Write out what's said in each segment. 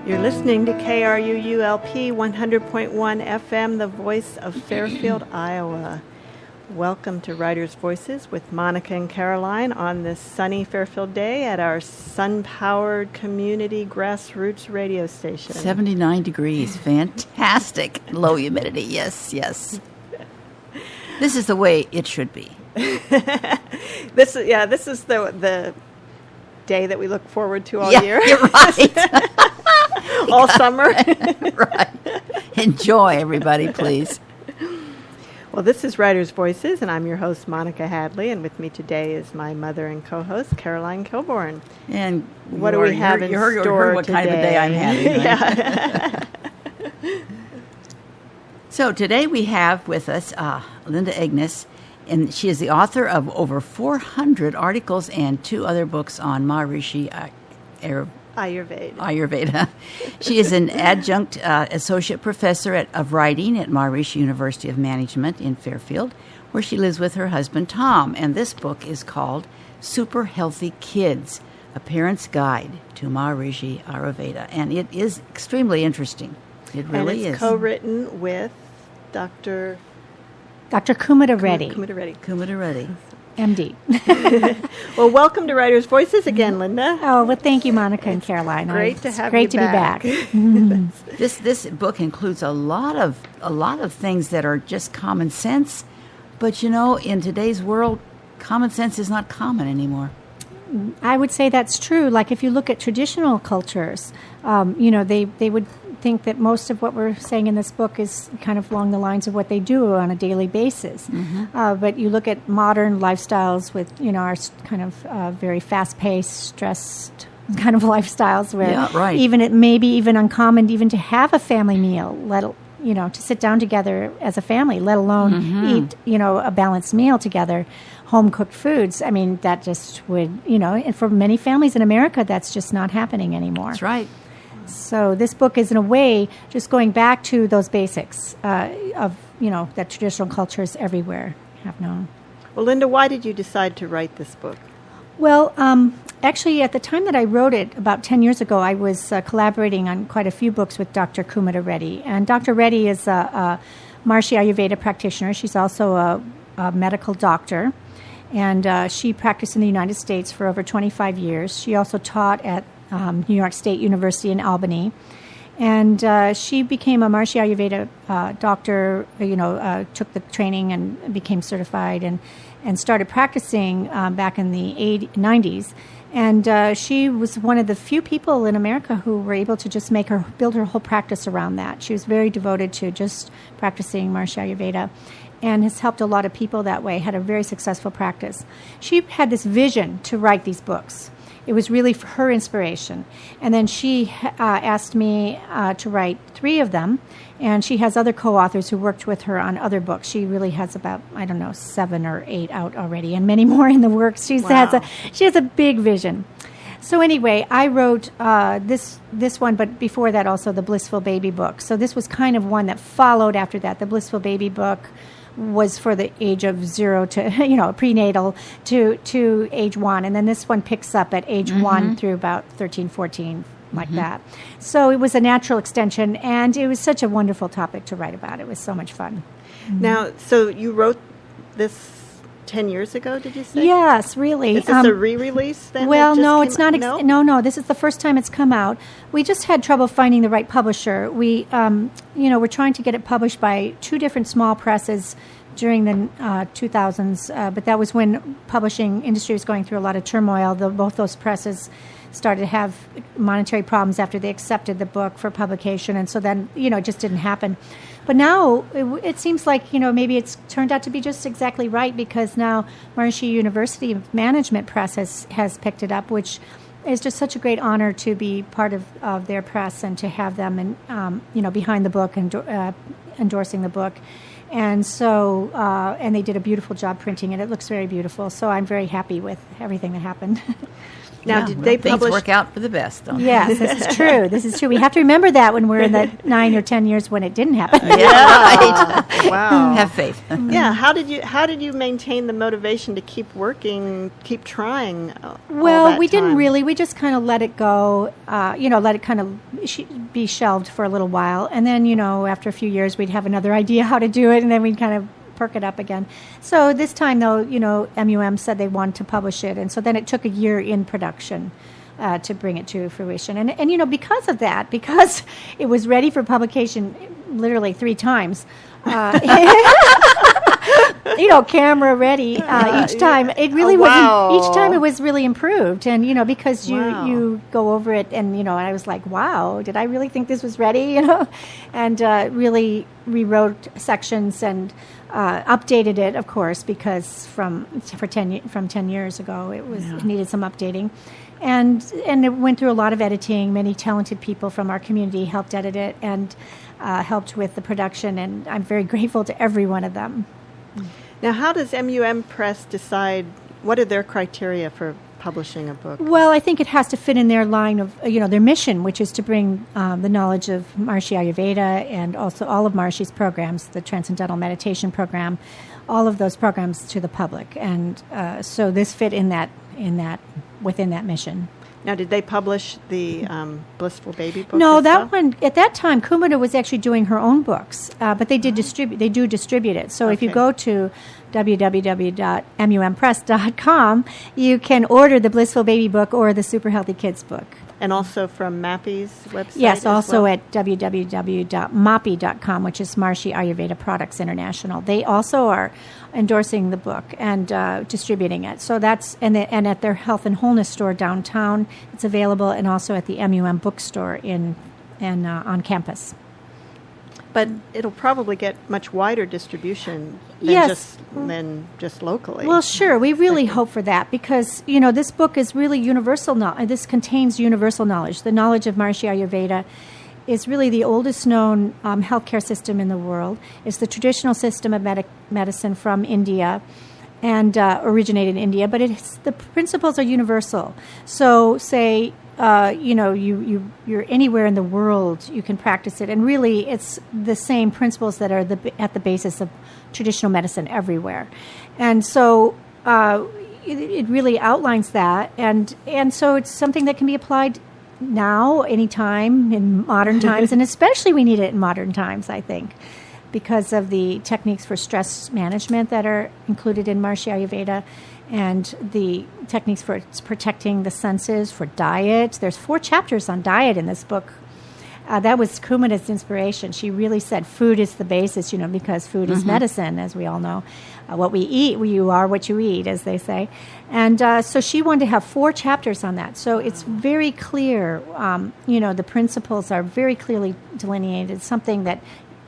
You're listening to KRUU-LP 100.1 FM, the voice of Fairfield, Iowa. Welcome to Writers' Voices with Monica and Caroline on this sunny Fairfield day at our sun-powered community grassroots radio station. 79 degrees. Fantastic. Low humidity. Yes, yes. This is the way it should be. This is the day that we look forward to all year. You're right. All summer. Right. Enjoy, everybody, please. Well, this is Writers' Voices, and I'm your host, Monica Hadley, and with me today is my mother and co-host, Caroline Kilbourn. And what do we have in store today? What kind of a day I'm having, right? Yeah. So today we have with us Linda Egenes, and she is the author of over 400 articles and 2 other books on Maharishi Ayurveda. She is an adjunct associate professor of writing at Maharishi University of Management in Fairfield, where she lives with her husband, Tom. And this book is called Super Healthy Kids, A Parent's Guide to Maharishi Ayurveda. And it is extremely interesting. It really is. And it's co-written with Dr. Kumada Reddy. Kumada Reddy. MD. Well, welcome to Writers' Voices again, Linda. Oh, well, thank you, Monica and Caroline. Great to have you back. Great to be back. This book includes a lot of things that are just common sense, but in today's world, common sense is not common anymore. I would say that's true. Like if you look at traditional cultures, they would think that most of what we're saying in this book is kind of along the lines of what they do on a daily basis. Mm-hmm. But you look at modern lifestyles with, our kind of very fast-paced, stressed kind of lifestyles where even it may be even uncommon even to have a family meal, to sit down together as a family, let alone eat, a balanced meal together. Home-cooked foods, I mean, that just would, and for many families in America, that's just not happening anymore. That's right. So this book is, in a way, just going back to those basics of, that traditional cultures everywhere have known. Well, Linda, why did you decide to write this book? Well, actually, at the time that I wrote it, about 10 years ago, I was collaborating on quite a few books with Dr. Kumada Reddy. And Dr. Reddy is a Maharishi Ayurveda practitioner. She's also a medical doctor. And she practiced in the United States for over 25 years. She also taught at New York State University in Albany. And she became a Maharishi Ayurveda doctor, took the training and became certified and started practicing back in the 90s. And she was one of the few people in America who were able to just build her whole practice around that. She was very devoted to just practicing Maharishi Ayurveda and has helped a lot of people that way, had a very successful practice. She had this vision to write these books. It was really for her inspiration. And then she asked me to write 3 of them, and she has other co-authors who worked with her on other books. She really has about, 7 or 8 out already, and many more in the works. She has a big vision. So anyway, I wrote this one, but before that also the Blissful Baby book. So this was kind of one that followed after that. The Blissful Baby book was for the age of 0 to, prenatal to age 1. And then this one picks up at age 1 through about 13, 14, like that. So it was a natural extension, and it was such a wonderful topic to write about. It was so much fun. Now, so you wrote this 10 years ago, did you say? Yes, really. Is this a re-release then? Well, no, it's not. No, this is the first time it's come out. We just had trouble finding the right publisher. We, we're trying to get it published by 2 different small presses during the 2000s, but that was when publishing industry was going through a lot of turmoil. Both those presses started to have monetary problems after they accepted the book for publication, and so then, it just didn't happen. But now it seems like, maybe it's turned out to be just exactly right, because now Maharishi University Management Press has picked it up, which is just such a great honor to be part of their press and to have them behind the book and endorsing the book. And so, and they did a beautiful job printing it. It looks very beautiful. So I'm very happy with everything that happened. Now, did they things publish? work out for the best, don't they? Yes, this is true. This is true. We have to remember that when we're in the 9 or 10 years when it didn't happen. Yeah, right. Wow. Have faith. Yeah. How did you maintain the motivation to keep working, keep trying? Well, we didn't really. We just kind of let it go. Let it kind of be shelved for a little while, and then after a few years, we'd have another idea how to do it, and then we'd kind of perk it up again. So this time, though, MUM said they wanted to publish it, and so then it took a year in production to bring it to fruition. And because of that, because it was ready for publication literally 3 times, camera ready each time. It really wow. Each time it was really improved, and because Wow. you go over it, and I was like, wow, did I really think this was ready? And really rewrote sections and updated it, of course, because from 10 years ago it needed some updating. And it went through a lot of editing. Many talented people from our community helped edit it and helped with the production, and I'm very grateful to every one of them. Now, how does MUM Press decide what are their criteria for publishing a book? Well, I think it has to fit in their line of, their mission, which is to bring the knowledge of Maharishi Ayurveda and also all of Maharishi's programs, the Transcendental Meditation Program, all of those programs to the public. And so this fit within that mission. Now, did they publish the Blissful Baby book? No, as that well? one, at that time, Kumara was actually doing her own books, but they do distribute it. So if you Okay. go to www.mumpress.com, you can order the Blissful Baby book or the Super Healthy Kids book. And also from Mappy's website? Yes, as also well? at www.mapi.com, which is Maharishi Ayurveda Products International. They also are endorsing the book and distributing it. So that's and at their Health and Wholeness store downtown, it's available, and also at the MUM bookstore on campus. But it'll probably get much wider distribution than, Yes. just locally. Well, sure. We really hope for that because, this book is really universal knowledge. This contains universal knowledge. The knowledge of Maharishi Ayurveda is really the oldest known healthcare system in the world. It's the traditional system of medicine from India and originated in India, but the principles are universal. So, say, you're anywhere in the world, you can practice it. And really, it's the same principles that are at the basis of traditional medicine everywhere. And so it really outlines that. And so it's something that can be applied now, anytime, in modern times. And especially we need it in modern times, I think, because of the techniques for stress management that are included in Maharishi Ayurveda, and the techniques for protecting the senses, for diet. There's 4 chapters on diet in this book. That was Kumara's inspiration. She really said food is the basis, because food is medicine, as we all know. What we eat, you are what you eat, as they say. And so she wanted to have 4 chapters on that. So it's very clear, the principles are very clearly delineated, something that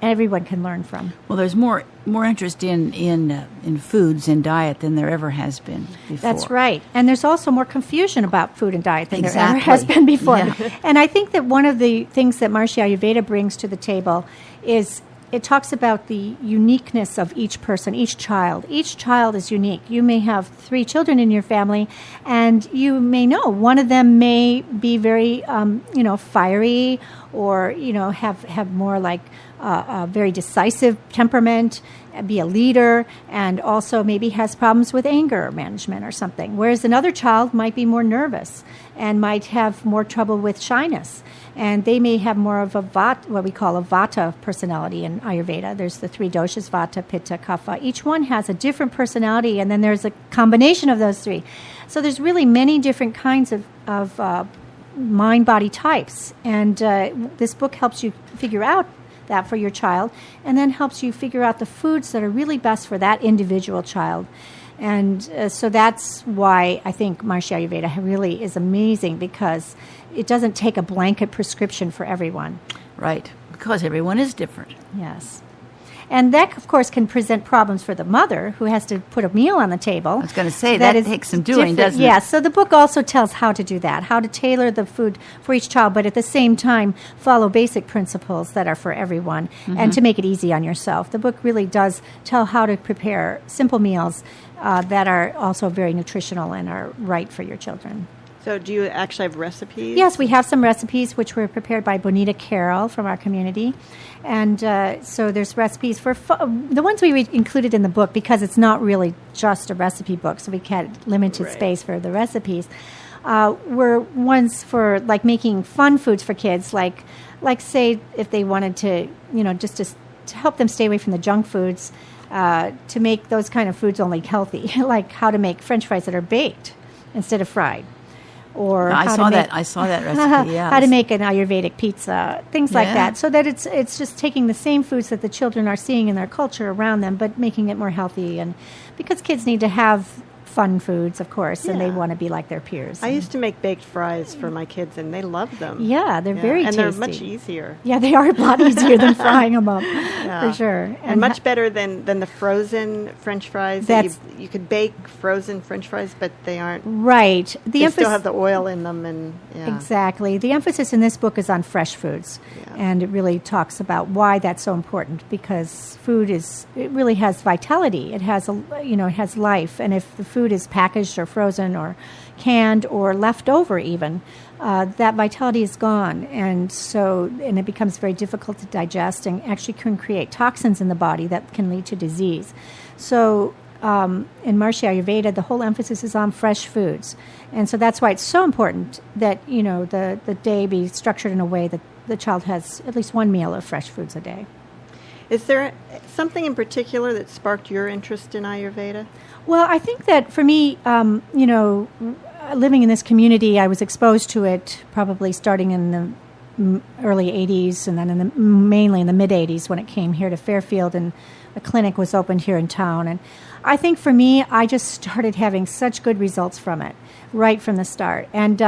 everyone can learn from. Well, there's more interest in foods and diet than there ever has been before. That's right. And there's also more confusion about food and diet than there ever Exactly. has been before. Yeah. And I think that one of the things that Maharishi Ayurveda brings to the table is it talks about the uniqueness of each person, each child. Each child is unique. You may have 3 children in your family, and you may know one of them may be very, fiery, or have more like a very decisive temperament, be a leader, and also maybe has problems with anger management or something. Whereas another child might be more nervous and might have more trouble with shyness. And they may have more of what we call a Vata personality in Ayurveda. There's the 3 doshas, Vata, Pitta, Kapha. Each one has a different personality, and then there's a combination of those 3. So there's really many different kinds of mind-body types. And this book helps you figure out that for your child, and then helps you figure out the foods that are really best for that individual child. And so that's why I think Maharishi Ayurveda really is amazing, because it doesn't take a blanket prescription for everyone. Right, because everyone is different. Yes. And that, of course, can present problems for the mother who has to put a meal on the table. I was going to say, that takes some doing, doesn't it? Yeah, so the book also tells how to do that, how to tailor the food for each child, but at the same time follow basic principles that are for everyone and to make it easy on yourself. The book really does tell how to prepare simple meals that are also very nutritional and are right for your children. So do you actually have recipes? Yes, we have some recipes which were prepared by Bonita Carroll from our community. And so there's recipes for the ones we included in the book, because it's not really just a recipe book, so we had limited space for the recipes, were ones for like making fun foods for kids, like say if they wanted to, just to help them stay away from the junk foods, to make those kind of foods only healthy, like how to make French fries that are baked instead of fried. Or I saw that recipe. Yeah, how to make an Ayurvedic pizza, things like that, so that it's just taking the same foods that the children are seeing in their culture around them, but making it more healthy. And because kids need to have fun foods, of course, and they want to be like their peers. I used to make baked fries for my kids, and they love them. Yeah, they're very tasty. And they're much easier. Yeah, they are a lot easier than frying them up, for sure. And much better than the frozen French fries. You could bake frozen French fries, but they aren't. Right. They still have the oil in them. Exactly. The emphasis in this book is on fresh foods, and it really talks about why that's so important, because it really has vitality. It has it has life, and if the food is packaged or frozen or canned or left over even, that vitality is gone, and it becomes very difficult to digest and actually can create toxins in the body that can lead to disease. So in Maharishi Ayurveda, the whole emphasis is on fresh foods, and so that's why it's so important that the day be structured in a way that the child has at least one meal of fresh foods a day. Is there something in particular that sparked your interest in Ayurveda? Well, I think that for me, living in this community, I was exposed to it probably starting in the early 80s and then mainly in the mid-80s when it came here to Fairfield and a clinic was opened here in town. And I think for me, I just started having such good results from it right from the start. And,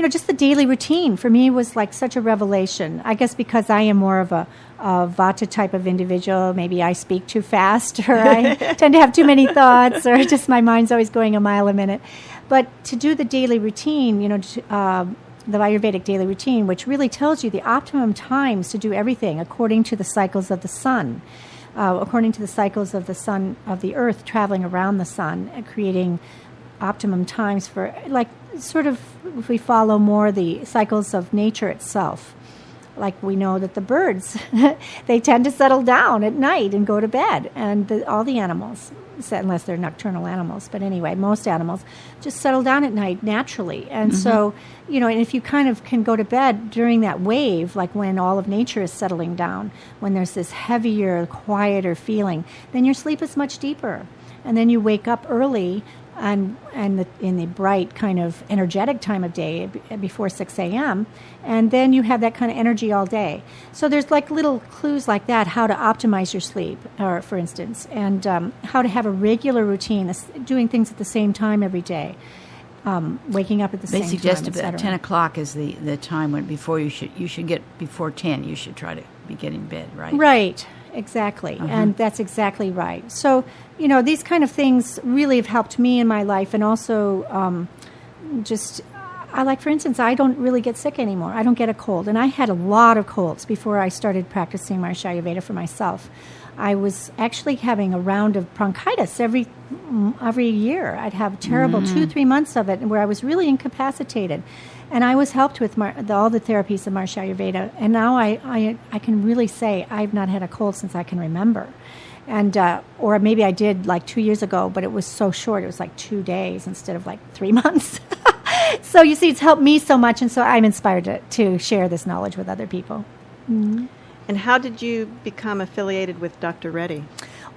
just the daily routine for me was like such a revelation. I guess because I am more of a Vata type of individual. Maybe I speak too fast, or I tend to have too many thoughts, or just my mind's always going a mile a minute. But to do the daily routine, the Ayurvedic daily routine, which really tells you the optimum times to do everything according to the cycles of the sun, according to the cycles of the sun, of the earth traveling around the sun, and creating optimum times for, like, sort of, if we follow more the cycles of nature itself. Like we know that the birds, they tend to settle down at night and go to bed. And all the animals, unless they're nocturnal animals, but anyway, most animals just settle down at night naturally. And so, and if you kind of can go to bed during that wave, like when all of nature is settling down, when there's this heavier, quieter feeling, then your sleep is much deeper. And then you wake up early and in the bright kind of energetic time of day before 6 a.m., and then you have that kind of energy all day. So there's like little clues like that, how to optimize your sleep, or for instance, and how to have a regular routine, doing things at the same time every day, waking up at the same time. They suggest about 10 o'clock is the time when before you should get before 10. You should try to be getting in bed, right? Right. Exactly, and that's exactly right. So, these kind of things really have helped me in my life, and also for instance, I don't really get sick anymore. I don't get a cold, and I had a lot of colds before I started practicing Maharishi Ayurveda for myself. I was actually having a round of bronchitis every year. I'd have terrible 2-3 months of it, where I was really incapacitated. And I was helped with all the therapies of Maharishi Ayurveda. And now I can really say I've not had a cold since I can remember. And or maybe I did like 2 years ago, but it was so short. It was like 2 days instead of like 3 months. So you see, it's helped me so much. And so I'm inspired to share this knowledge with other people. Mm-hmm. And how did you become affiliated with Dr. Reddy?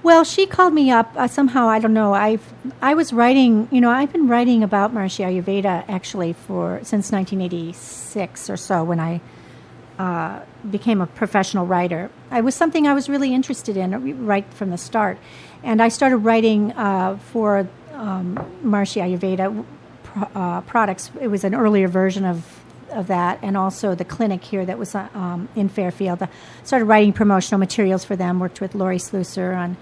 Well, she called me up somehow. I don't know. I was writing. I've been writing about Maharishi Ayurveda actually since 1986 or so, when I became a professional writer. It was something I was really interested in right from the start, and I started writing for Maharishi Ayurveda products. It was an earlier version of of that, and also the clinic here that was in Fairfield. I started writing promotional materials for them, worked with Lori Slusser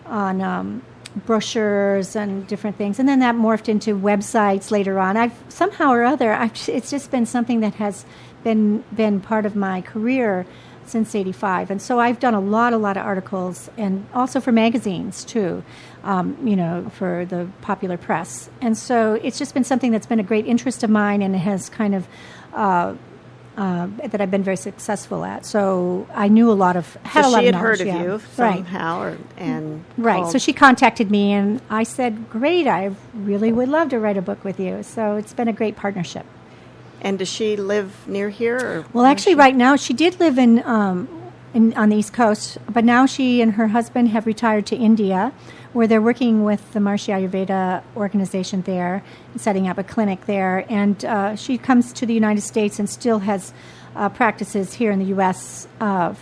on brochures and different things, and then that morphed into websites later on. I've somehow or other, it's just been something that has been part of my career since '85, and so I've done a lot of articles, and also for magazines too, for the popular press, and so it's just been something that's been a great interest of mine, and it has kind of that I've been very successful at. So I knew a lot of she had knowledge, heard of you somehow, and right. called. So she contacted me, and I said, "Great, I really would love to write a book with you." So it's been a great partnership. And does she live near here? Or well, actually, right now she did live on the East Coast, but now she and her husband have retired to India, where they're working with the Maharishi Ayurveda organization there, and setting up a clinic there. And she comes to the United States and still has practices here in the U.S.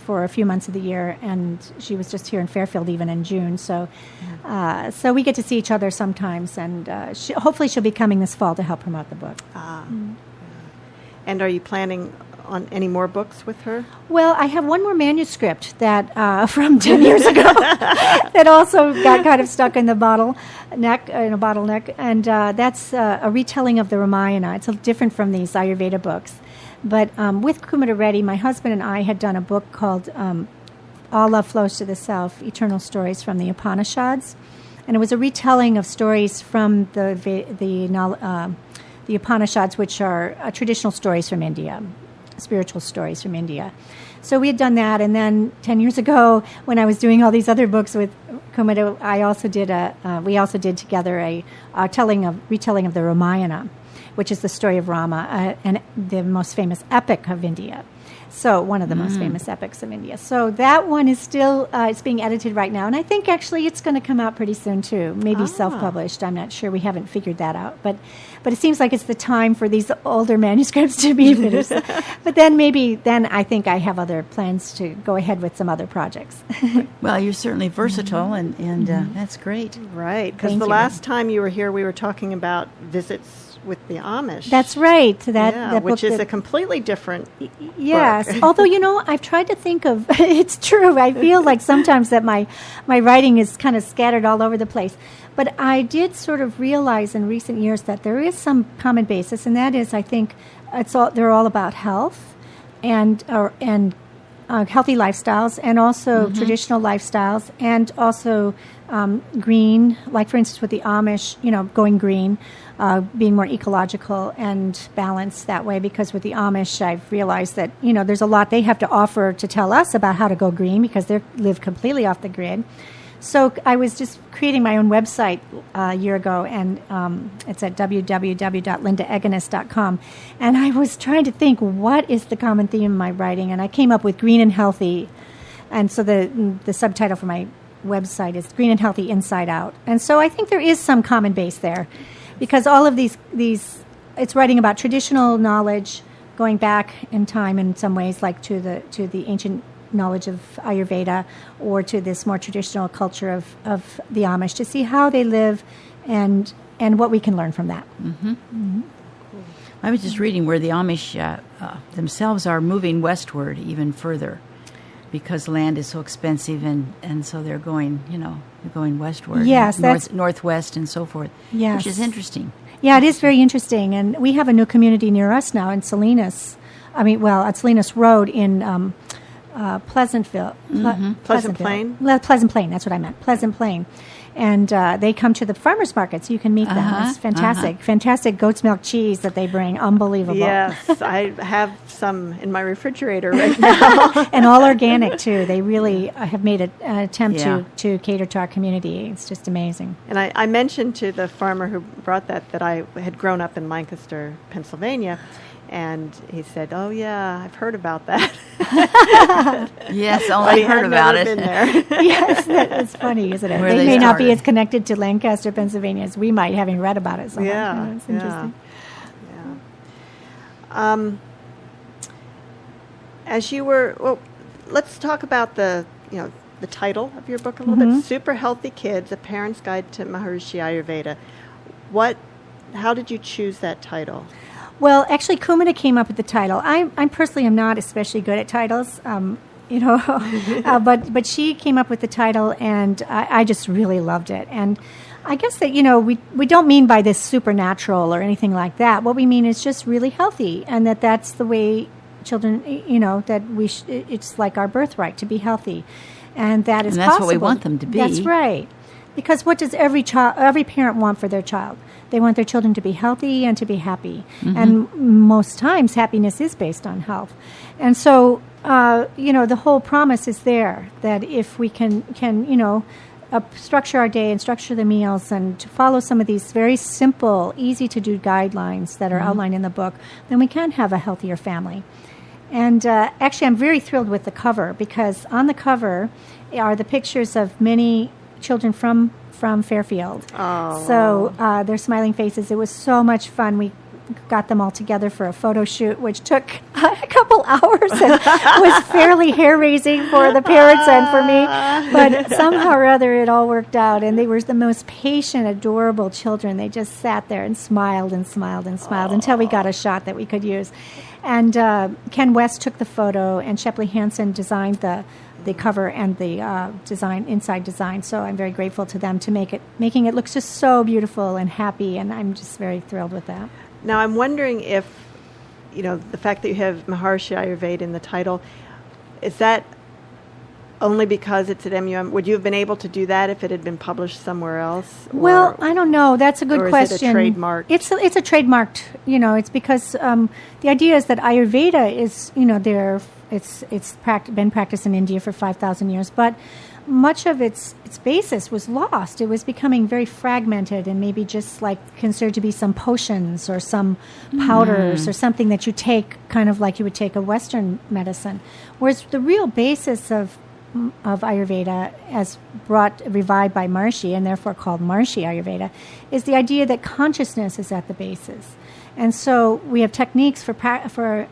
For a few months of the year. And she was just here in Fairfield even in June. So so we get to see each other sometimes. And hopefully she'll be coming this fall to help promote the book. And are you planning on any more books with her? Well, I have one more manuscript that from 10 years ago that also got kind of stuck in a bottleneck, and that's a retelling of the Ramayana. It's different from these Ayurveda books. But with Kumara Reddy, my husband and I had done a book called All Love Flows to the Self, Eternal Stories from the Upanishads. And it was a retelling of stories from the Upanishads, which are traditional stories from India, spiritual stories from India. So we had done that, and then 10 years ago, when I was doing all these other books with Kumara, we also did together a retelling of the Ramayana, which is the story of Rama, and the most famous epic of India. So one of the most famous epics of India. So that one is still it's being edited right now, and I think actually it's going to come out pretty soon too. Maybe self-published. I'm not sure. We haven't figured that out, but it seems like it's the time for these older manuscripts to be finished. But then I think I have other plans to go ahead with some other projects. Well, you're certainly versatile, and that's great. Right, because the last time you were here, we were talking about visits with the Amish. That's right. Which is a completely different yes. book. Although, I've tried to think of, it's true, I feel like sometimes that my writing is kind of scattered all over the place. But I did sort of realize in recent years that there is some common basis, and that is, I think, they're all about health and healthy lifestyles, and also traditional lifestyles, and also green, like for instance with the Amish, going green, being more ecological and balanced that way, because with the Amish I've realized that, there's a lot they have to offer to tell us about how to go green, because they live completely off the grid. So I was just creating my own website a year ago, and it's at www.lindaegenes.com. And I was trying to think, what is the common theme in my writing? And I came up with green and healthy. And so the subtitle for my website is Green and Healthy Inside Out. And so I think there is some common base there, because all of these it's writing about traditional knowledge going back in time in some ways, like to the ancient knowledge of Ayurveda, or to this more traditional culture of the Amish, to see how they live and what we can learn from that. I was just reading where the Amish themselves are moving westward even further, because land is so expensive, and so they're going westward. Yes, that's northwest and so forth. Yes, which is interesting. Yeah, it is very interesting, and we have a new community near us now in Salinas. At Salinas Road in Pleasantville. Pleasant Plain? Pleasant Plain, that's what I meant. Pleasant Plain. And they come to the farmers market, so you can meet them. It's fantastic. Fantastic goat's milk cheese that they bring. Unbelievable. Yes, I have some in my refrigerator right now. And all organic, too. They really have made an attempt to cater to our community. It's just amazing. And I mentioned to the farmer who brought that I had grown up in Lancaster, Pennsylvania. And he said, "Oh yeah, I've heard about that." Yes, only heard about it. Been there. Yes, it's funny, isn't it? They may not be as connected to Lancaster, Pennsylvania, as we might, having read about it. So it's interesting. Yeah. As you were, let's talk about the title of your book a little bit. Super Healthy Kids: A Parent's Guide to Maharishi Ayurveda. How did you choose that title? Well, actually, Kumita came up with the title. I personally am not especially good at titles, but she came up with the title, and I just really loved it. And I guess that, we don't mean by this supernatural or anything like that. What we mean is just really healthy, and that's the way children, that it's like our birthright to be healthy. And that is and that's possible. What we want them to be. That's right. Because what does every parent want for their child? They want their children to be healthy and to be happy. Mm-hmm. And most times, happiness is based on health. And so, the whole promise is there that if we can structure our day and structure the meals and to follow some of these very simple, easy-to-do guidelines that are outlined in the book, then we can have a healthier family. And actually, I'm very thrilled with the cover, because on the cover are the pictures of many children from Fairfield. Oh. So their smiling faces. It was so much fun. We got them all together for a photo shoot, which took a couple hours and was fairly hair-raising for the parents and for me. But somehow or other, it all worked out. And they were the most patient, adorable children. They just sat there and smiled and smiled and smiled until we got a shot that we could use. And Ken West took the photo, and Shepley Hansen designed the cover and the inside design. So I'm very grateful to them to making it look just so beautiful and happy, and I'm just very thrilled with that. Now I'm wondering if, the fact that you have Maharshi Ayurveda in the title, is that only because it's at MUM? Would you have been able to do that if it had been published somewhere else? Well, I don't know. That's a good question. Is it a trademark? It's a trademarked. It's because the idea is that Ayurveda is, it's been practiced in India for 5,000 years, but much of its basis was lost. It was becoming very fragmented and maybe just like considered to be some potions or some powders or something that you take kind of like you would take a Western medicine. Whereas the real basis of Ayurveda, as revived by Maharishi and therefore called Maharishi Ayurveda, is the idea that consciousness is at the basis. And so we have techniques for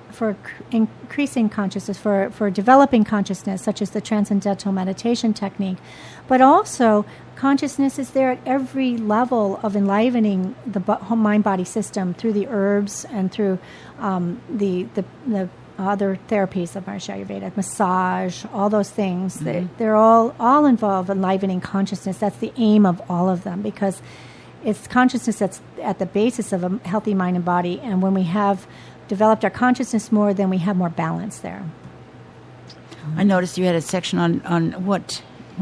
increasing consciousness, for developing consciousness, such as the transcendental meditation technique. But also, consciousness is there at every level of enlivening the mind-body system through the herbs and through the other therapies of Maharishi Ayurveda, massage, all those things. Mm-hmm. They're all involve enlivening consciousness. That's the aim of all of them, because it's consciousness that's at the basis of a healthy mind and body. And when we have developed our consciousness more, then we have more balance there. I noticed you had a section on what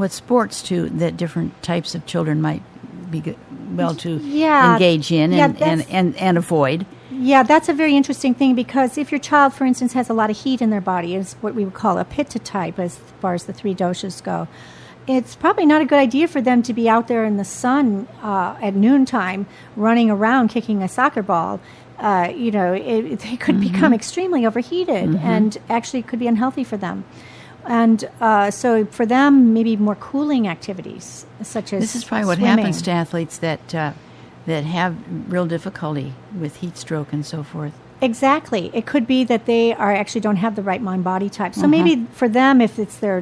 sports that different types of children might be to engage in and avoid. Yeah, that's a very interesting thing, because if your child, for instance, has a lot of heat in their body, it's what we would call a pitta type as far as the 3 doshas go, it's probably not a good idea for them to be out there in the sun at noontime running around kicking a soccer ball. They could become extremely overheated and actually could be unhealthy for them. And so for them, maybe more cooling activities, such as this is probably what swimming. happens to athletes that have real difficulty with heat stroke and so forth. Exactly. It could be that they actually don't have the right mind-body type. So maybe for them, if it's their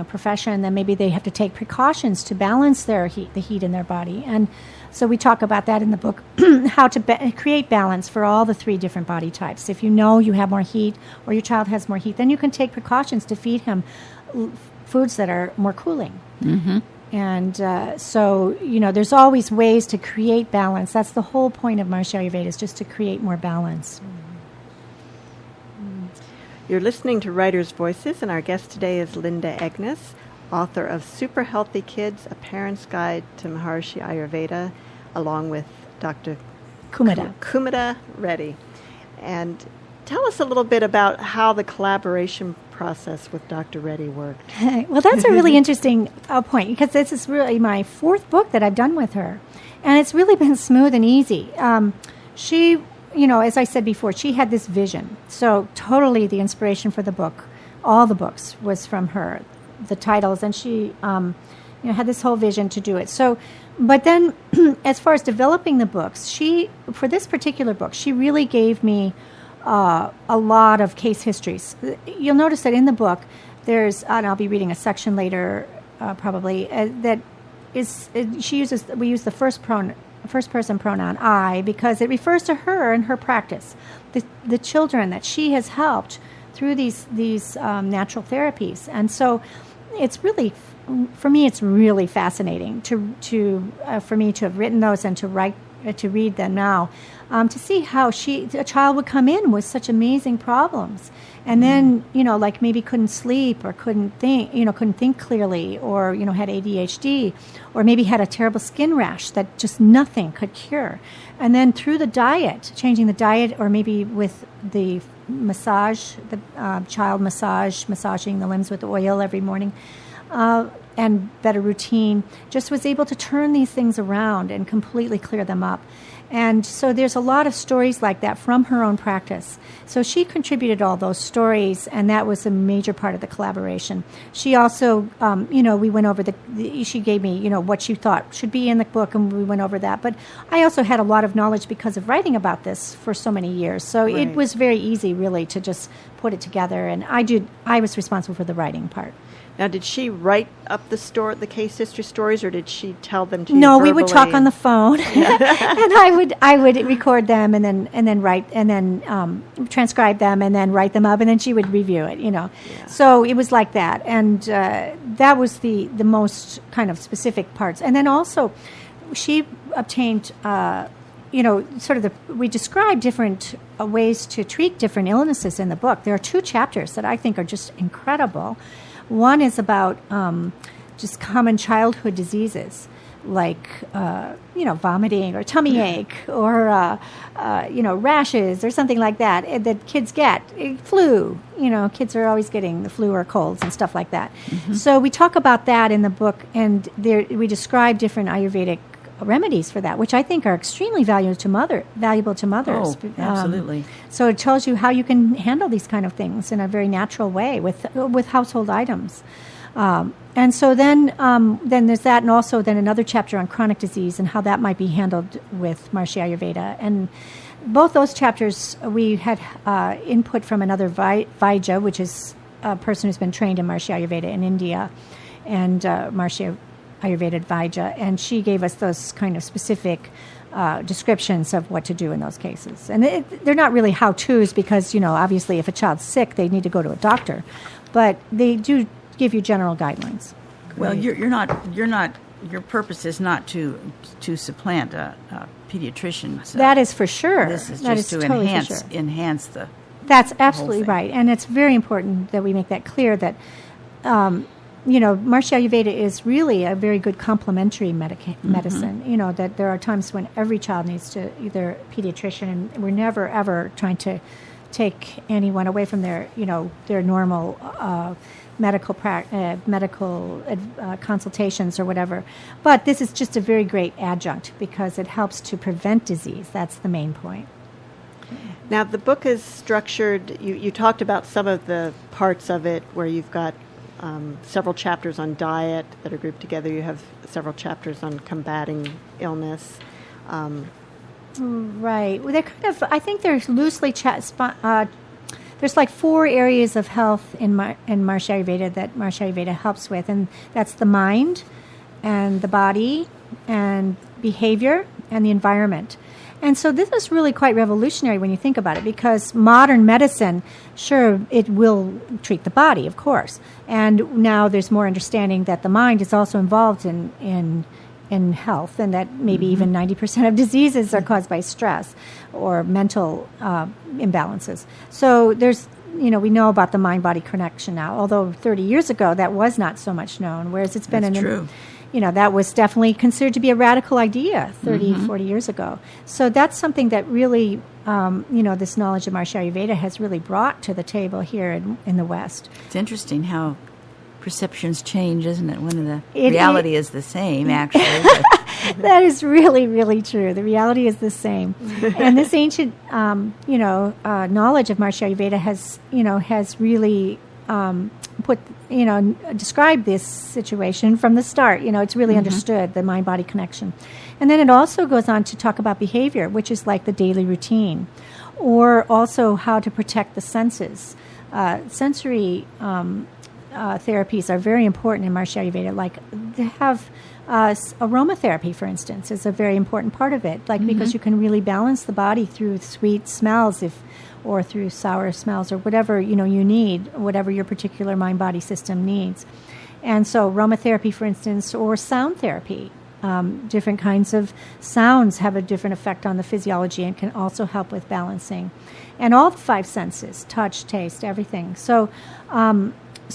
profession, then maybe they have to take precautions to balance the heat in their body. And so we talk about that in the book, how to create balance for all the 3 different body types. If you know you have more heat or your child has more heat, then you can take precautions to feed him foods that are more cooling. Mm-hmm. And so, there's always ways to create balance. That's the whole point of Maharishi Ayurveda, is just to create more balance. You're listening to Writers' Voices, and our guest today is Linda Egenes, author of Super Healthy Kids, A Parent's Guide to Maharishi Ayurveda, along with Dr. Kumita Reddy. And tell us a little bit about how the collaboration process with Dr. Reddy worked. Well, that's a really interesting point, because this is really my 4th book that I've done with her. And it's really been smooth and easy. She, as I said before, she had this vision. So totally the inspiration for the book, all the books, was from her, the titles. And she had this whole vision to do it. So, but then as far as developing the books, for this particular book, she really gave me a lot of case histories. You'll notice that in the book, there's, and I'll be reading a section later, probably, that is, we use the first first-person pronoun, I, because it refers to her and her practice, the children that she has helped through these natural therapies. And so it's really, for me, it's really fascinating for me to have written those and to read them now, to see how a child would come in with such amazing problems, and then like maybe couldn't sleep or couldn't think clearly, or had ADHD, or maybe had a terrible skin rash that just nothing could cure, and then through the diet, changing the diet, or maybe with the massage, the child massaging the limbs with oil every morning, and better routine, just was able to turn these things around and completely clear them up. And so there's a lot of stories like that from her own practice. So she contributed all those stories, and that was a major part of the collaboration. She also, we went over she gave me, what she thought should be in the book, and we went over that. But I also had a lot of knowledge because of writing about this for so many years. So It was very easy, really, to just put it together. And I was responsible for the writing part. Now, did she write up the case history stories, or did she tell them to you No, verbally? we would talk on the phone, and I would record them, and then write, and then transcribe them, and then write them up, and then she would review it. Yeah. So it was like that, and that was the most kind of specific parts. And then also, she obtained. We describe different ways to treat different illnesses in the book. There are 2 chapters that I think are just incredible. One is about just common childhood diseases, like vomiting or tummy ache, or rashes or something like that kids get. Flu, kids are always getting the flu or colds and stuff like that. Mm-hmm. So we talk about that in the book, and we describe different Ayurvedic remedies for that, which I think are extremely valuable to mothers. Oh, absolutely. So it tells you how you can handle these kind of things in a very natural way with household items. And so then there's that, and also then another chapter on chronic disease and how that might be handled with Maharishi Ayurveda. And both those chapters, we had input from another Vaidya, which is a person who's been trained in Maharishi Ayurveda in India, and Maharishi Ayurveda Vaidya, and she gave us those kind of specific descriptions of what to do in those cases. And they're not really how-tos, because, obviously if a child's sick, they need to go to a doctor. But they do give you general guidelines. Well, your purpose is not to supplant a pediatrician. So that is for sure. This is that just is to totally enhance the That's absolutely whole thing. right. And it's very important that we make that clear that Maharishi Ayurveda is really a very good complementary medicine. That there are times when every child needs to either pediatrician, and we're never ever trying to take anyone away from their normal medical consultations or whatever. But this is just a very great adjunct because it helps to prevent disease. That's the main point. Now, the book is structured. You talked about some of the parts of it where you've got several chapters on diet that are grouped together. You have several chapters on combating illness. Right. Well, they're kind of, I think they're loosely, there's like 4 areas of health in Maharishi Ayurveda that Maharishi Ayurveda helps with, and that's the mind and the body and behavior and the environment. And so this is really quite revolutionary when you think about it, because modern medicine, sure, it will treat the body, of course. And now there's more understanding that the mind is also involved in health, and that maybe even 90% of diseases are caused by stress or mental imbalances. So there's, we know about the mind-body connection now, although 30 years ago that was not so much known, whereas it's been true. That was definitely considered to be a radical idea 30, 40 years ago. So that's something that really, this knowledge of Maharishi Ayurveda has really brought to the table here in the West. It's interesting how perceptions change, isn't it? When the reality is the same, actually. That is really, really true. The reality is the same. And this ancient, knowledge of Maharishi Ayurveda has really described this situation from the start. It's really understood the mind-body connection. And then it also goes on to talk about behavior, which is like the daily routine, or also how to protect the senses. Sensory therapies are very important in Maharishi Ayurveda. Like, they have Aromatherapy, for instance, is a very important part of it, because you can really balance the body through sweet smells or through sour smells or whatever you need, whatever your particular mind-body system needs. And so aromatherapy, for instance, or sound therapy. Different kinds of sounds have a different effect on the physiology and can also help with balancing. And all the 5 senses, touch, taste, everything. So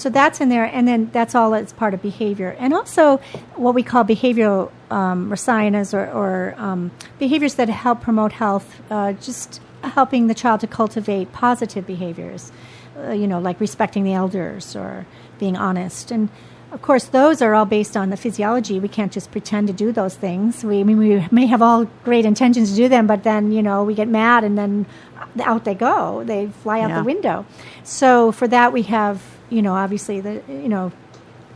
that's in there, and then that's all as part of behavior. And also what we call behavioral rasayanas or behaviors that help promote health, just helping the child to cultivate positive behaviors, like respecting the elders or being honest. And of course, those are all based on the physiology. We can't just pretend to do those things. We may have all great intentions to do them, but then, we get mad and then out they go. They fly out the window. So for that, we have, obviously,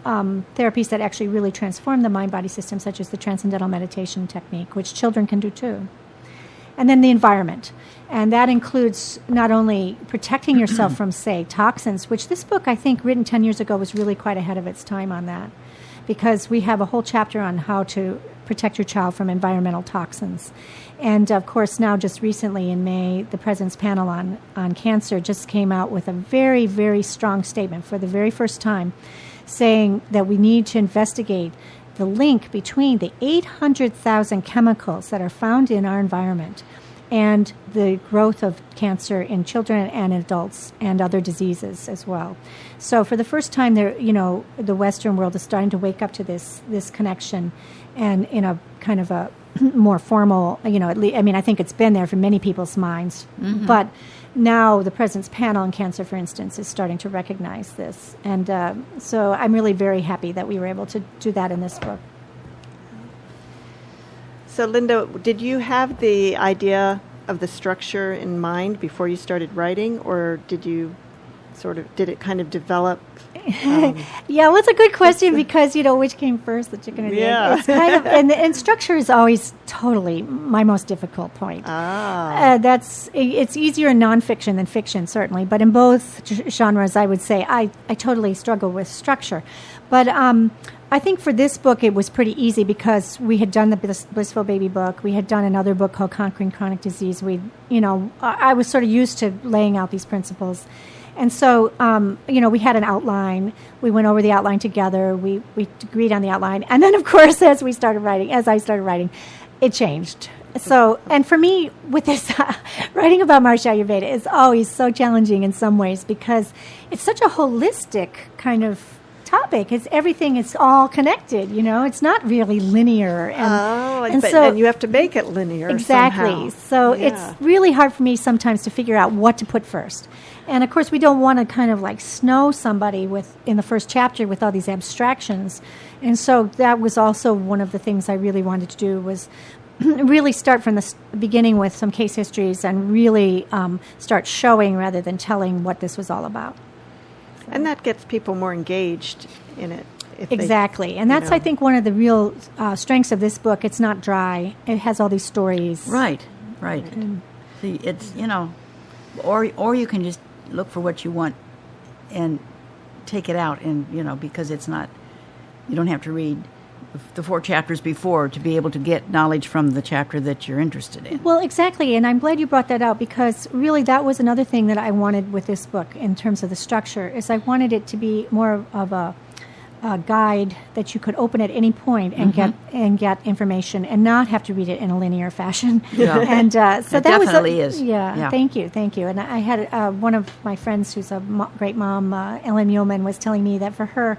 therapies that actually really transform the mind-body system, such as the transcendental meditation technique, which children can do too. And then the environment. And that includes not only protecting yourself from, say, toxins, which this book, I think, written 10 years ago, was really quite ahead of its time on that, because we have a whole chapter on how to protect your child from environmental toxins. And, of course, now just recently in May, the President's Panel on Cancer just came out with a very, very strong statement for the very first time, saying that we need to investigate the link between the 800,000 chemicals that are found in our environment and the growth of cancer in children and adults and other diseases as well. So for the first time, the Western world is starting to wake up to this connection, and in a kind of a more formal, I think it's been there for many people's minds, but now the President's Panel on Cancer, for instance, is starting to recognize this. And so I'm really very happy that we were able to do that in this book. So, Linda, did you have the idea of the structure in mind before you started writing, or did it kind of develop? Yeah, well, it's a good question because, which came first, the chicken or the egg? It's kind of, and structure is always totally my most difficult point. It's easier in nonfiction than fiction, certainly, but in both genres, I would say I totally struggle with structure. But I think for this book, it was pretty easy because we had done the Blissful Baby book. We had done another book called Conquering Chronic Disease. I was sort of used to laying out these principles. And so, we had an outline. We went over the outline together. We agreed on the outline. And then, of course, as I started writing, it changed. So, and for me, with this, writing about Maharishi Ayurveda is always so challenging in some ways because it's such a holistic kind of topic. It's everything. It's all connected. It's not really linear. And you have to make it linear. Exactly. Somehow. So it's really hard for me sometimes to figure out what to put first. And of course, we don't want to kind of like snow somebody in the first chapter with all these abstractions. And so that was also one of the things I really wanted to do was really start from the beginning with some case histories and really start showing rather than telling what this was all about. So. And that gets people more engaged in it. Exactly. And that's, I think, one of the real strengths of this book. It's not dry. It has all these stories. Right. See, it's, or you can just look for what you want and take it out and, because it's not, you don't have to read the 4 chapters before to be able to get knowledge from the chapter that you're interested in. Well, exactly, and I'm glad you brought that out because really that was another thing that I wanted with this book in terms of the structure, is I wanted it to be more of a guide that you could open at any point and get information and not have to read it in a linear fashion. Yeah. And so that definitely is. Yeah, thank you. And I had one of my friends who's a great mom, Ellen Muehlman, was telling me that for her,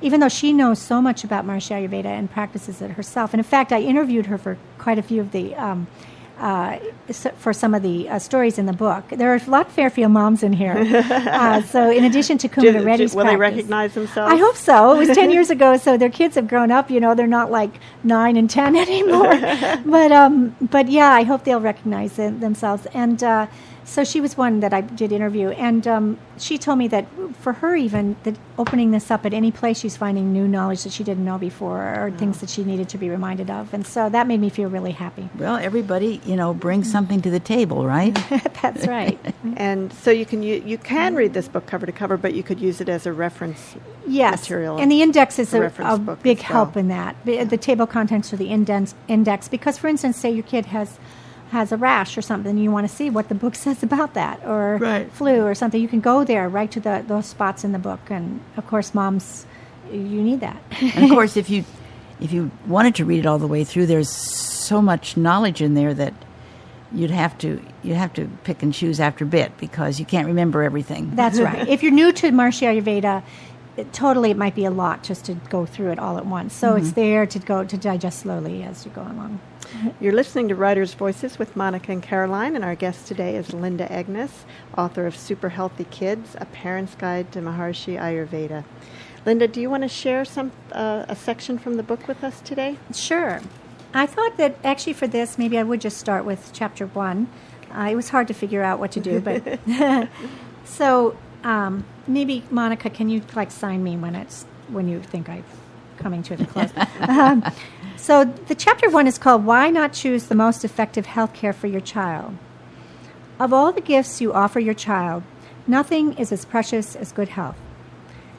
even though she knows so much about Maharishi Ayurveda and practices it herself, and in fact, I interviewed her for quite a few of the, for some of the stories in the book. There are a lot of Fairfield moms in here. So in addition to Kumara Reddy's will they recognize themselves? I hope so. It was 10 years ago, so their kids have grown up. They're not like 9 and 10 anymore. But yeah, I hope they'll recognize themselves. And So she was one that I did interview, and she told me that for her even, that opening this up at any place, she's finding new knowledge that she didn't know before, or things that she needed to be reminded of. And so that made me feel really happy. Well, everybody, brings something to the table, right? That's right. And so you can read this book cover to cover, but you could use it as a reference material. And the index is a book big as well. help in that. The table contents are the index, because, for instance, say your kid has a rash or something, and you want to see what the book says about that, or flu or something, you can go there right to those spots in the book. And of course, moms, you need that. And of course, if you wanted to read it all the way through, there's so much knowledge in there that you'd have to pick and choose after bit, because you can't remember everything. That's right. If you're new to Maharishi Ayurveda, it might be a lot just to go through it all at once. So it's there to digest slowly as you go along. You're listening to Writers' Voices with Monica and Caroline, and our guest today is Linda Egenes, author of Super Healthy Kids, A Parent's Guide to Maharishi Ayurveda. Linda, do you want to share a section from the book with us today? Sure. I thought that actually for this, maybe I would just start with chapter 1. It was hard to figure out what to do, but so maybe Monica, can you sign me when you think I'm coming to the close? So the chapter 1 is called "Why Not Choose the Most Effective Healthcare for Your Child." Of all the gifts you offer your child, nothing is as precious as good health.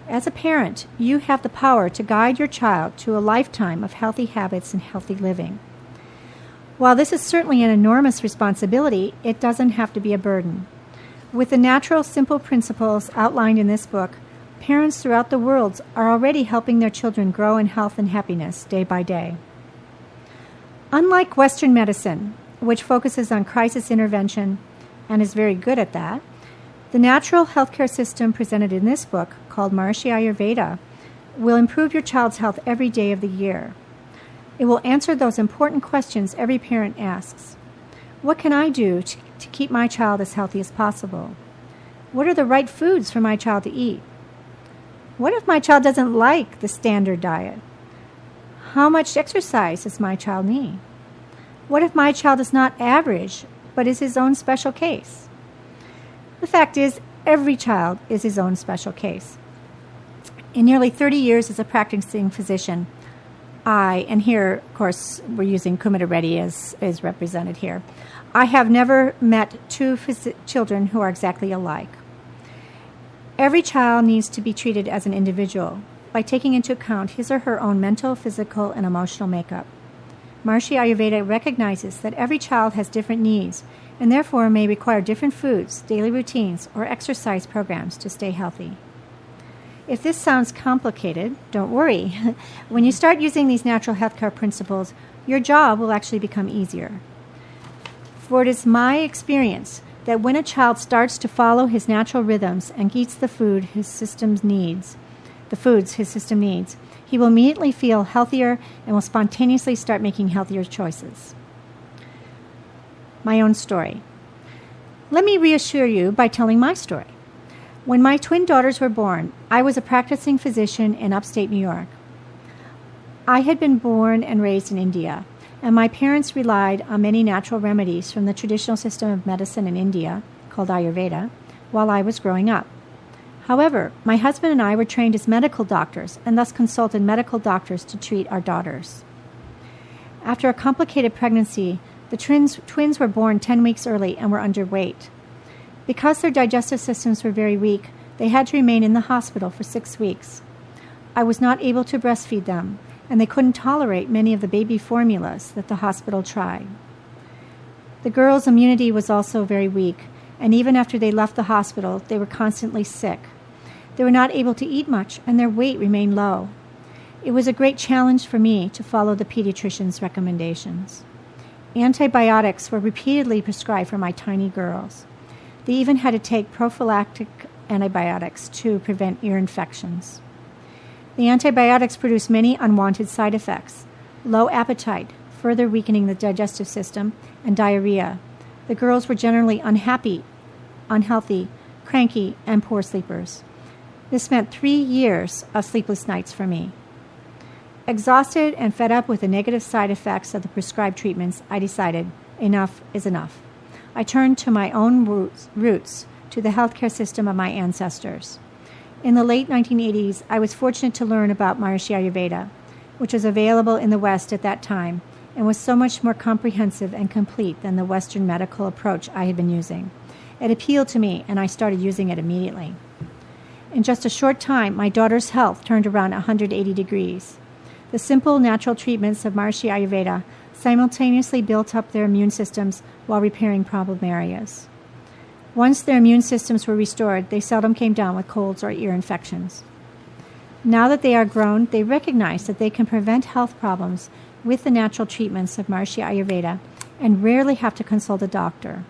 As a parent, you have the power to guide your child to a lifetime of healthy habits and healthy living. While this is certainly an enormous responsibility, it doesn't have to be a burden. With the natural, simple principles outlined in this book, parents throughout the world are already helping their children grow in health and happiness day by day. Unlike Western medicine, which focuses on crisis intervention and is very good at that, the natural healthcare system presented in this book, called Maharishi Ayurveda, will improve your child's health every day of the year. It will answer those important questions every parent asks. What can I do to keep my child as healthy as possible? What are the right foods for my child to eat? What if my child doesn't like the standard diet? How much exercise does my child need? What if my child is not average, but is his own special case? The fact is, every child is his own special case. In nearly 30 years as a practicing physician, and here, of course, we're using Kumita Reddy as represented here, I have never met two children who are exactly alike. Every child needs to be treated as an individual by taking into account his or her own mental, physical, and emotional makeup. Maharishi Ayurveda recognizes that every child has different needs and therefore may require different foods, daily routines, or exercise programs to stay healthy. If this sounds complicated, don't worry. When you start using these natural healthcare principles, your job will actually become easier. For it is my experience that when a child starts to follow his natural rhythms and eats the foods his system needs, he will immediately feel healthier and will spontaneously start making healthier choices. My own story. Let me reassure you by telling my story. When my twin daughters were born, I was a practicing physician in upstate New York. I had been born and raised in India, and my parents relied on many natural remedies from the traditional system of medicine in India, called Ayurveda, while I was growing up. However, my husband and I were trained as medical doctors and thus consulted medical doctors to treat our daughters. After a complicated pregnancy, the twins were born 10 weeks early and were underweight. Because their digestive systems were very weak, they had to remain in the hospital for 6 weeks. I was not able to breastfeed them, and they couldn't tolerate many of the baby formulas that the hospital tried. The girls' immunity was also very weak, and even after they left the hospital, they were constantly sick. They were not able to eat much, and their weight remained low. It was a great challenge for me to follow the pediatrician's recommendations. Antibiotics were repeatedly prescribed for my tiny girls. They even had to take prophylactic antibiotics to prevent ear infections. The antibiotics produced many unwanted side effects: low appetite, further weakening the digestive system, and diarrhea. The girls were generally unhappy, unhealthy, cranky, and poor sleepers. This meant 3 years of sleepless nights for me. Exhausted and fed up with the negative side effects of the prescribed treatments, I decided enough is enough. I turned to my own roots, to the healthcare system of my ancestors. In the late 1980s, I was fortunate to learn about Maharishi Ayurveda, which was available in the West at that time and was so much more comprehensive and complete than the Western medical approach I had been using. It appealed to me, and I started using it immediately. In just a short time, my daughter's health turned around 180 degrees. The simple natural treatments of Maharishi Ayurveda simultaneously built up their immune systems while repairing problem areas. Once their immune systems were restored, they seldom came down with colds or ear infections. Now that they are grown, they recognize that they can prevent health problems with the natural treatments of Maharishi Ayurveda and rarely have to consult a doctor.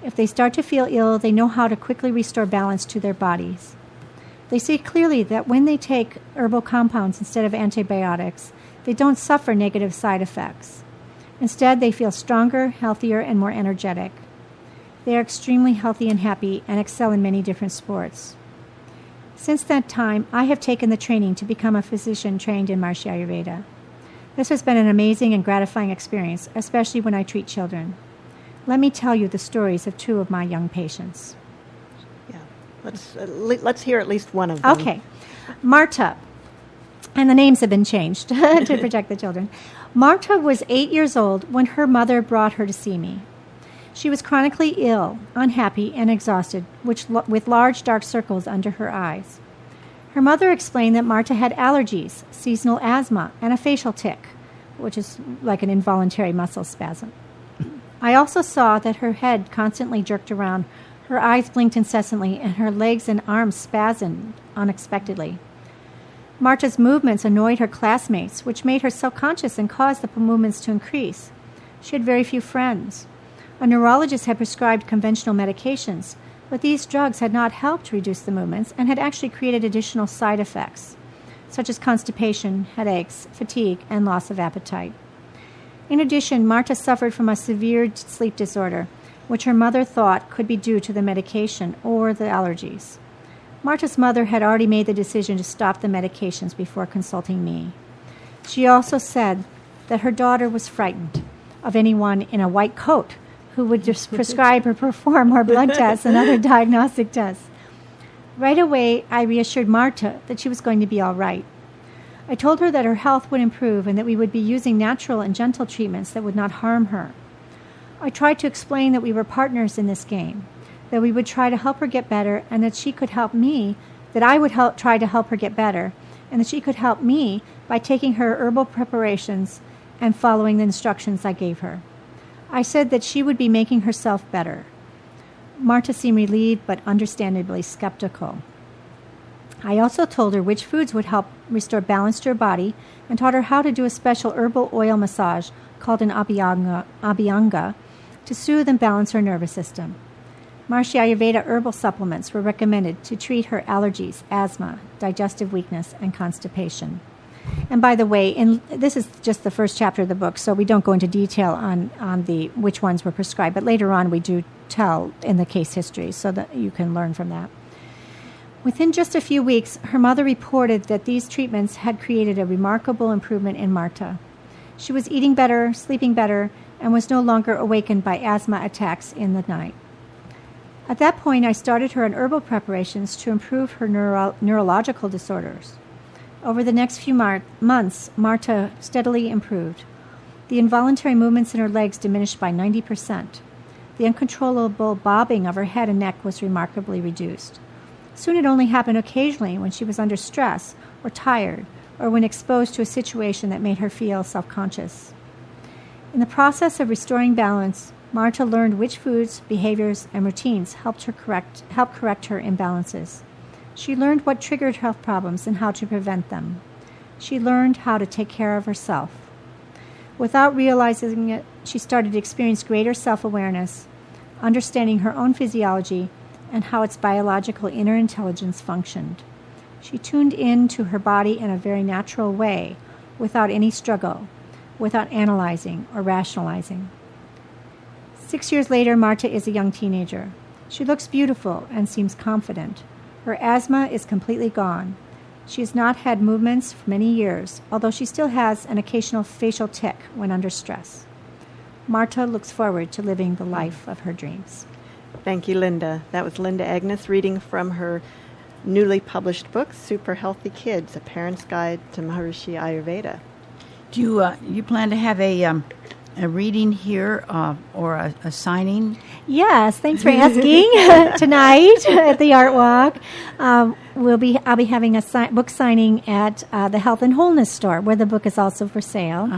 If they start to feel ill, they know how to quickly restore balance to their bodies. They see clearly that when they take herbal compounds instead of antibiotics, they don't suffer negative side effects. Instead, they feel stronger, healthier, and more energetic. They are extremely healthy and happy and excel in many different sports. Since that time, I have taken the training to become a physician trained in Maharishi Ayurveda. This has been an amazing and gratifying experience, especially when I treat children. Let me tell you the stories of two of my young patients. Yeah, let's hear at least one of them. Okay. Marta, and the names have been changed to protect the children. Marta was 8 years old when her mother brought her to see me. She was chronically ill, unhappy, and exhausted, with large dark circles under her eyes. Her mother explained that Marta had allergies, seasonal asthma, and a facial tic, which is like an involuntary muscle spasm. I also saw that her head constantly jerked around, her eyes blinked incessantly, and her legs and arms spasmed unexpectedly. Marta's movements annoyed her classmates, which made her self-conscious and caused the movements to increase. She had very few friends. A neurologist had prescribed conventional medications, but these drugs had not helped reduce the movements and had actually created additional side effects, such as constipation, headaches, fatigue, and loss of appetite. In addition, Marta suffered from a severe sleep disorder, which her mother thought could be due to the medication or the allergies. Marta's mother had already made the decision to stop the medications before consulting me. She also said that her daughter was frightened of anyone in a white coat who would just prescribe or perform more blood tests and other diagnostic tests. Right away, I reassured Marta that she was going to be all right. I told her that her health would improve and that we would be using natural and gentle treatments that would not harm her. I tried to explain that we were partners in this game, that we would try to help her get better, and that she could help me, that I would try to help her get better, and that she could help me by taking her herbal preparations and following the instructions I gave her. I said that she would be making herself better. Marta seemed relieved but understandably skeptical. I also told her which foods would help restore balance to her body and taught her how to do a special herbal oil massage called an abhyanga to soothe and balance her nervous system. Maharishi Ayurveda herbal supplements were recommended to treat her allergies, asthma, digestive weakness, and constipation. And by the way, this is just the first chapter of the book, so we don't go into detail on which ones were prescribed, but later on we do tell in the case history so that you can learn from that. Within just a few weeks, her mother reported that these treatments had created a remarkable improvement in Marta. She was eating better, sleeping better, and was no longer awakened by asthma attacks in the night. At that point, I started her on herbal preparations to improve her neurological disorders. Over the next few months, Marta steadily improved. The involuntary movements in her legs diminished by 90%. The uncontrollable bobbing of her head and neck was remarkably reduced. Soon it only happened occasionally when she was under stress or tired or when exposed to a situation that made her feel self-conscious. In the process of restoring balance, Marta learned which foods, behaviors, and routines help correct her imbalances. She learned what triggered health problems and how to prevent them. She learned how to take care of herself. Without realizing it, she started to experience greater self-awareness, understanding her own physiology and how its biological inner intelligence functioned. She tuned in to her body in a very natural way, without any struggle, without analyzing or rationalizing. 6 years later, Marta is a young teenager. She looks beautiful and seems confident. Her asthma is completely gone. She has not had movements for many years, although she still has an occasional facial tic when under stress. Marta looks forward to living the life of her dreams. Thank you, Linda. That was Linda Egenes reading from her newly published book, Super Healthy Kids, A Parent's Guide to Maharishi Ayurveda. Do you plan to have a reading here or a signing? Yes, thanks for asking. Tonight at the Art Walk, I'll be having a book signing at the Health and Wholeness store, where the book is also for sale.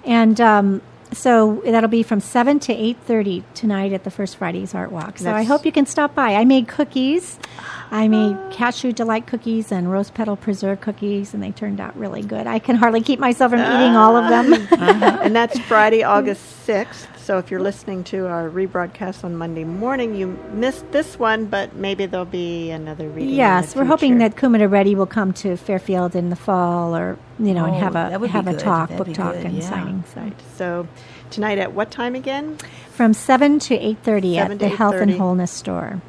And so that'll be from 7 to 8:30 tonight at the First Fridays Art Walk. So I hope you can stop by. I made cookies. I made cashew delight cookies and rose petal preserve cookies, and they turned out really good. I can hardly keep myself from eating all of them. And that's Friday, August 6th. So if you're listening to our rebroadcast on Monday morning, you missed this one, but maybe there'll be another reading. Yes, we're hoping that Kumara Reddy will come to Fairfield in the fall, or and have a talk, book talk, and signing. So tonight at what time again? From 7 to 8:30 at the Health and Wholeness store,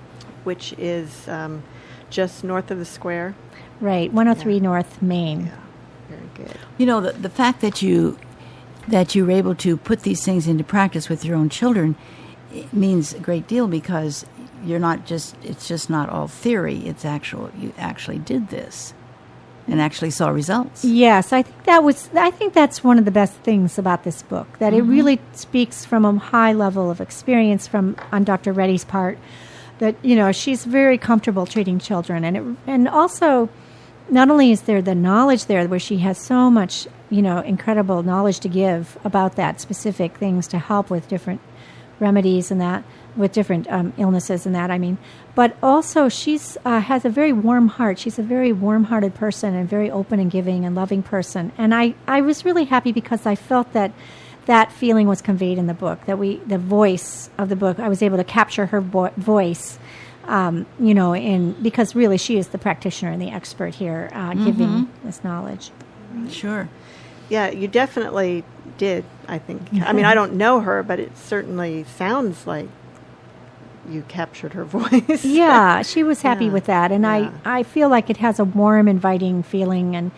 which is just north of the square. Right, 103 North Main. Yeah, very good. You know, the fact that you were able to put these things into practice with your own children, it means a great deal, because it's just not all theory. It's you actually did this and actually saw results. Yes, I think that's one of the best things about this book, that it really speaks from a high level of experience on Dr. Reddy's part, that she's very comfortable treating children, and also not only is there the knowledge there where she has so much incredible knowledge to give about that specific things to help with different remedies and that, with different illnesses and that, but also she's has a very warm heart. She's a very warm-hearted person and very open and giving and loving person. And I was really happy because I felt that feeling was conveyed in the book, the voice of the book, I was able to capture her voice, because really she is the practitioner and the expert here giving this knowledge. Sure. Yeah, you definitely did, I think. I don't know her, but it certainly sounds like you captured her voice. Yeah, she was happy with that. And I feel like it has a warm, inviting feeling. And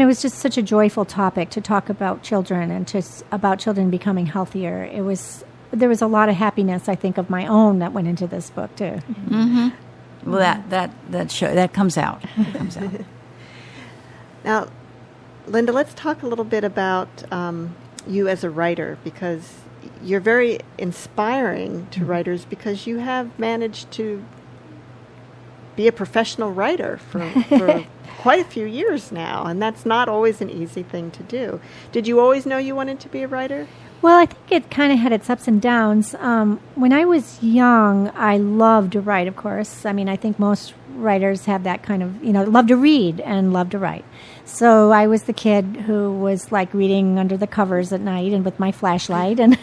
it was just such a joyful topic to talk about children and about children becoming healthier. There was a lot of happiness, I think, of my own that went into this book, too. Mm-hmm. Well, that comes out. It comes out. Now, Linda, let's talk a little bit about you as a writer, because you're very inspiring to writers, because you have managed to be a professional writer for quite a few years now, and that's not always an easy thing to do. Did you always know you wanted to be a writer? Well, I think it kind of had its ups and downs. When I was young, I loved to write, of course. I think most writers have that kind of, love to read and love to write. So I was the kid who was like reading under the covers at night and with my flashlight. And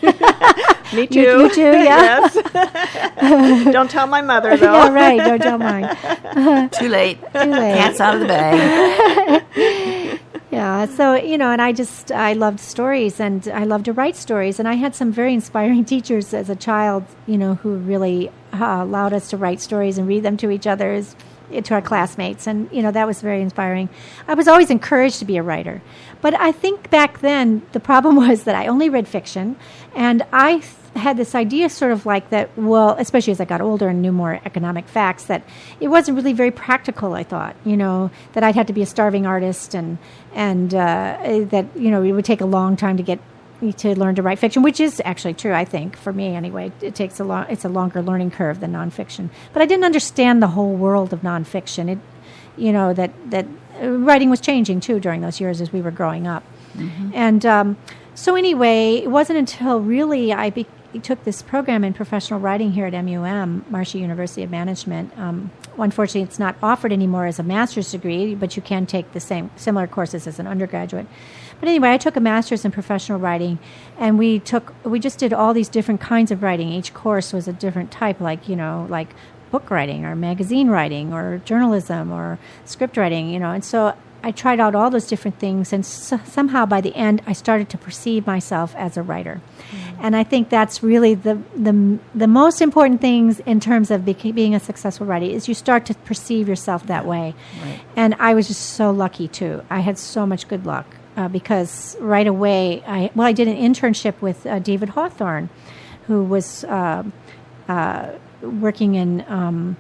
Me too. You too, yeah. Yes. Don't tell my mother, though. Yeah, right. Don't tell mine. Too late. Cat's out of the bag. Yeah, so, and I loved stories, and I loved to write stories, and I had some very inspiring teachers as a child, who really allowed us to write stories and read them to each other, to our classmates, and, that was very inspiring. I was always encouraged to be a writer, but I think back then the problem was that I only read fiction, and I had this idea sort of like that, well, especially as I got older and knew more economic facts, that it wasn't really very practical, I thought, that I'd have to be a starving artist and that, it would take a long time to learn to write fiction, which is actually true, I think, for me anyway. It's a longer learning curve than nonfiction. But I didn't understand the whole world of nonfiction. That writing was changing, too, during those years as we were growing up. Mm-hmm. And so anyway, it wasn't until really I took this program in professional writing here at MUM, Marshall University of Management. Unfortunately, it's not offered anymore as a master's degree, but you can take the similar courses as an undergraduate. But anyway, I took a master's in professional writing, and we just did all these different kinds of writing. Each course was a different type, like book writing or magazine writing or journalism or script writing, and so I tried out all those different things, and somehow by the end, I started to perceive myself as a writer. Mm-hmm. And I think that's really the most important things in terms of being a successful writer, is you start to perceive yourself that way. Right. And I was just so lucky, too. I had so much good luck. because right away, I did an internship with David Hawthorne, who was working in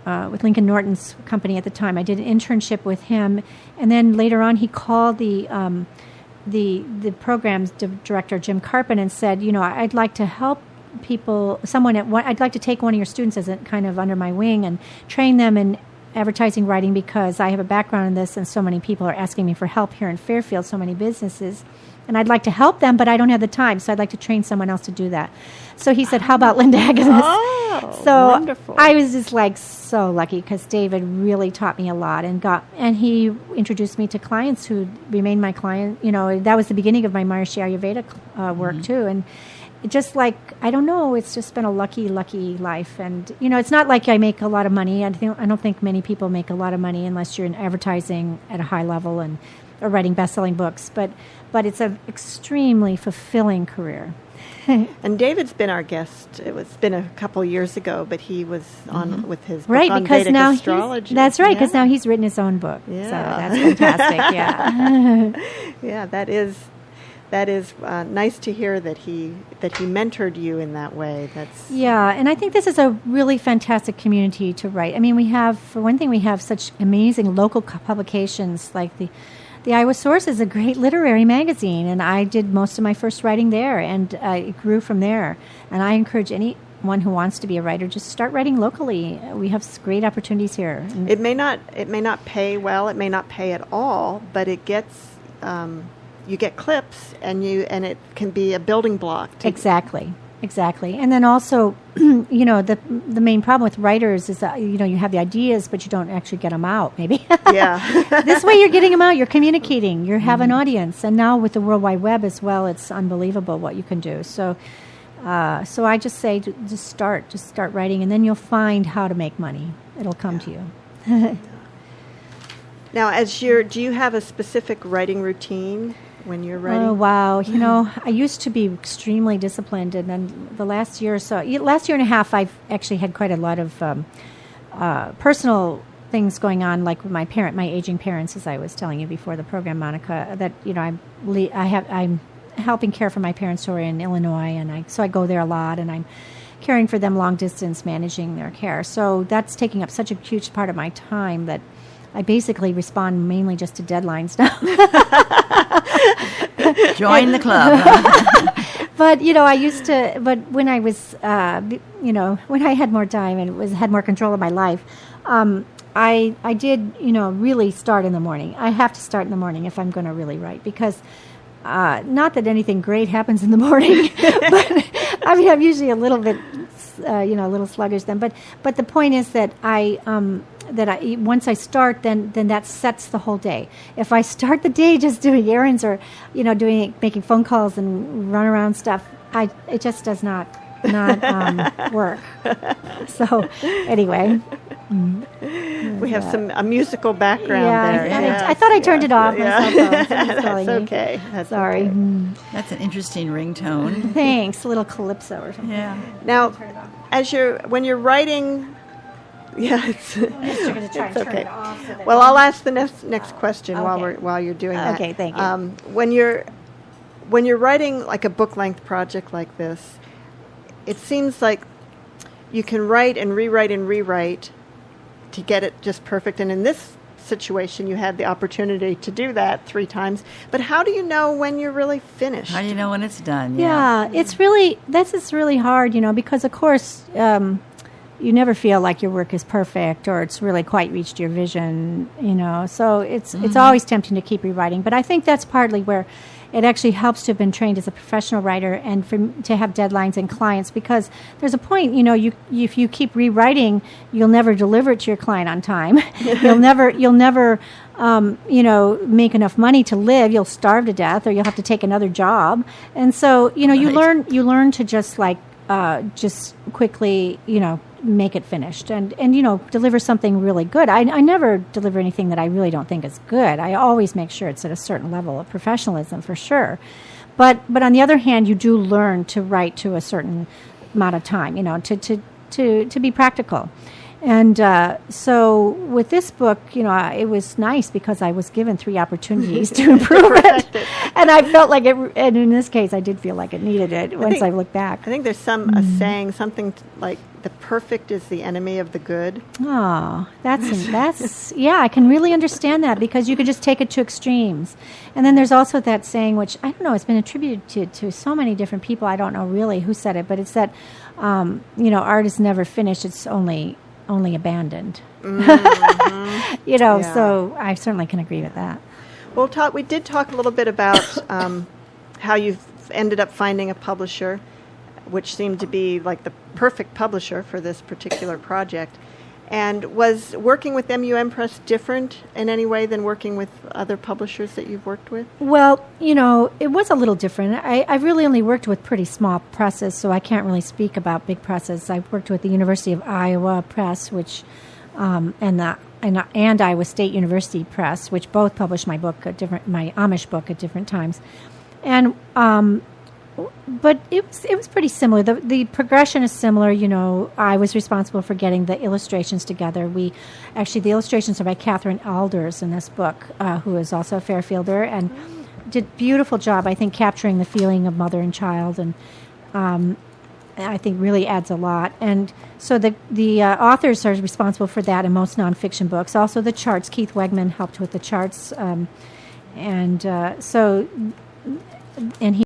with Lincoln Norton's company at the time. I did an internship with him, and then later on, he called the program's director, Jim Carpin, and said, I'd like to help people. I'd like to take one of your students as a kind of under my wing and train them in advertising writing, because I have a background in this and so many people are asking me for help here in Fairfield, so many businesses, and I'd like to help them, but I don't have the time, so I'd like to train someone else to do that. So he said, how about Linda Egenes? Oh, so wonderful. I was just so lucky, because David really taught me a lot, and he introduced me to clients who remained my client. That was the beginning of my Maharishi Ayurveda work too, and just I don't know, it's just been a lucky life. And, it's not like I make a lot of money. I don't think many people make a lot of money unless you're in advertising at a high level or writing best-selling books. But it's an extremely fulfilling career. And David's been our guest. It's been a couple years ago, but he was on with his book on because Vedic now astrology. That's right, because now he's written his own book. Yeah. So that's fantastic, yeah. Yeah, that is nice to hear that he mentored you in that way. Yeah, and I think this is a really fantastic community to write. I mean, for one thing, we have such amazing local publications, like the Iowa Source is a great literary magazine, and I did most of my first writing there, and it grew from there. And I encourage anyone who wants to be a writer, just start writing locally. We have great opportunities here. It may not pay well, it may not pay at all, but it gets you get clips, and it can be a building block. Exactly. And then also, the main problem with writers is that, you have the ideas, but you don't actually get them out, maybe. Yeah. This way you're getting them out, you're communicating, you have an audience. And now with the World Wide Web as well, it's unbelievable what you can do. So I just say, just start writing, and then you'll find how to make money. It'll come to you. Now, do you have a specific writing routine when you're writing? Oh, wow. I used to be extremely disciplined, and then the last year and a half, I've actually had quite a lot of personal things going on, like with my aging parents, as I was telling you before the program, Monica, that, I'm helping care for my parents who are in Illinois, and so I go there a lot, and I'm caring for them long distance, managing their care. So that's taking up such a huge part of my time that I basically respond mainly just to deadlines now. Join the club. But, I used to, but when I was, when I had more time and had more control of my life, I did, really start in the morning. I have to start in the morning if I'm going to really write, because not that anything great happens in the morning, but I mean, I'm usually a little bit, a little sluggish then. But the point is that once I start, then that sets the whole day. If I start the day just doing errands or, making phone calls and run around stuff, it just does not work. So anyway. We have a musical background there. I thought I turned it off. That's okay. Sorry. Okay. That's an interesting ringtone. Thanks. A little calypso or something. Yeah. Now, when you're writing... Yeah, it's okay. Well, I'll ask the next question while you're doing that. Okay, thank you. When you're writing like a book-length project like this, it seems like you can write and rewrite to get it just perfect. And in this situation, you had the opportunity to do that 3 times. But how do you know when you're really finished? How do you know when it's done? Yeah, it's really hard, because of course. You never feel like your work is perfect or it's really quite reached your vision, So it's always tempting to keep rewriting. But I think that's partly where it actually helps to have been trained as a professional writer and to have deadlines and clients, because there's a point, if you keep rewriting, you'll never deliver it to your client on time. You'll never make enough money to live. You'll starve to death, or you'll have to take another job. And so, you learn to just quickly, make it finished and deliver something really good. I never deliver anything that I really don't think is good. I always make sure it's at a certain level of professionalism, for sure. But on the other hand, you do learn to write to a certain amount of time, to be practical. And so with this book, it was nice because I was given 3 opportunities to improve it. And I felt like it, and in this case, I did feel like it needed it once I look back. I think there's a saying, something like, the perfect is the enemy of the good. Oh, that's yeah, I can really understand that because you could just take it to extremes. And then there's also that saying, which I don't know, it's been attributed to so many different people. I don't know really who said it, but it's that, art is never finished. It's only abandoned. Mm-hmm. So I certainly can agree with that. Well, we did talk a little bit about how you've ended up finding a publisher, which seemed to be like the perfect publisher for this particular project. And was working with MUM Press different in any way than working with other publishers that you've worked with? Well, it was a little different. I've really only worked with pretty small presses, so I can't really speak about big presses. I've worked with the University of Iowa Press, which and Iowa State University Press, which both published my Amish book at different times, and but it was pretty similar. The progression is similar. I was responsible for getting the illustrations together. The illustrations are by Catherine Alders in this book, who is also a Fairfielder, and did a beautiful job, I think, capturing the feeling of mother and child, and I think really adds a lot. And so the authors are responsible for that in most nonfiction books. Also the charts. Keith Wegman helped with the charts, and he